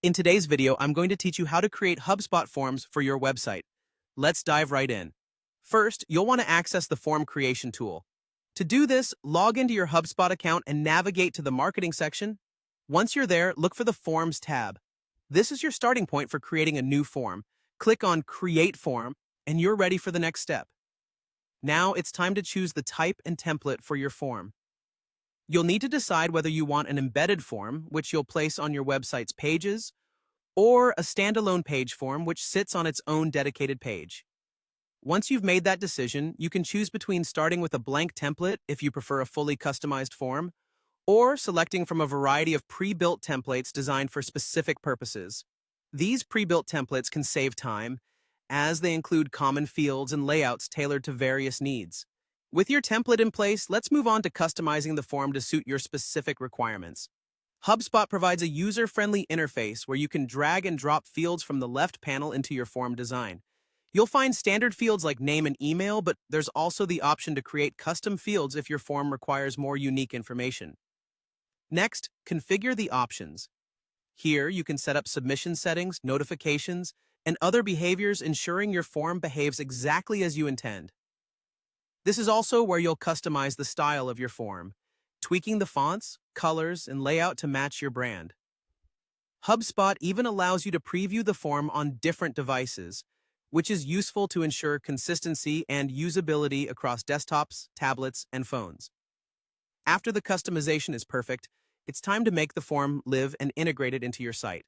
In today's video, I'm going to teach you how to create HubSpot forms for your website. Let's dive right in. First, you'll want to access the form creation tool. To do this, log into your HubSpot account and navigate to the marketing section. Once you're there, look for the Forms tab. This is your starting point for creating a new form. Click on Create Form, and you're ready for the next step. Now it's time to choose the type and template for your form. You'll need to decide whether you want an embedded form, which you'll place on your website's pages, or a standalone page form, which sits on its own dedicated page. Once you've made that decision, you can choose between starting with a blank template if you prefer a fully customized form, or selecting from a variety of pre-built templates designed for specific purposes. These pre-built templates can save time, as they include common fields and layouts tailored to various needs. With your template in place, let's move on to customizing the form to suit your specific requirements. HubSpot provides a user-friendly interface where you can drag and drop fields from the left panel into your form design. You'll find standard fields like name and email, but there's also the option to create custom fields if your form requires more unique information. Next, configure the options. Here, you can set up submission settings, notifications, and other behaviors, ensuring your form behaves exactly as you intend. This is also where you'll customize the style of your form, tweaking the fonts, colors, and layout to match your brand. HubSpot even allows you to preview the form on different devices, which is useful to ensure consistency and usability across desktops, tablets, and phones. After the customization is perfect, it's time to make the form live and integrate it into your site.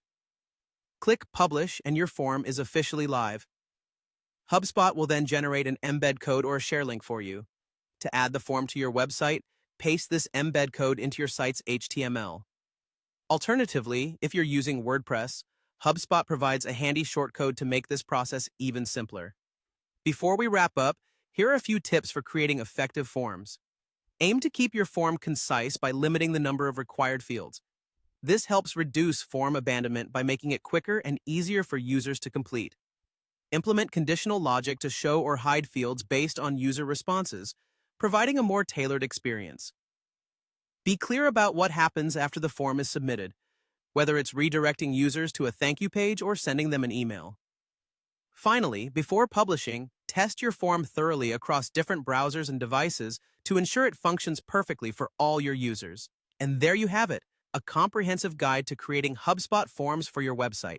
Click Publish and your form is officially live. HubSpot will then generate an embed code or a share link for you. To add the form to your website, paste this embed code into your site's HTML. Alternatively, if you're using WordPress, HubSpot provides a handy shortcode to make this process even simpler. Before we wrap up, here are a few tips for creating effective forms. Aim to keep your form concise by limiting the number of required fields. This helps reduce form abandonment by making it quicker and easier for users to complete. Implement conditional logic to show or hide fields based on user responses, providing a more tailored experience. Be clear about what happens after the form is submitted, whether it's redirecting users to a thank you page or sending them an email. Finally, before publishing, test your form thoroughly across different browsers and devices to ensure it functions perfectly for all your users. And there you have it, a comprehensive guide to creating HubSpot forms for your website.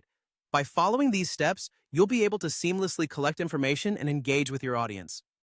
By following these steps, you'll be able to seamlessly collect information and engage with your audience.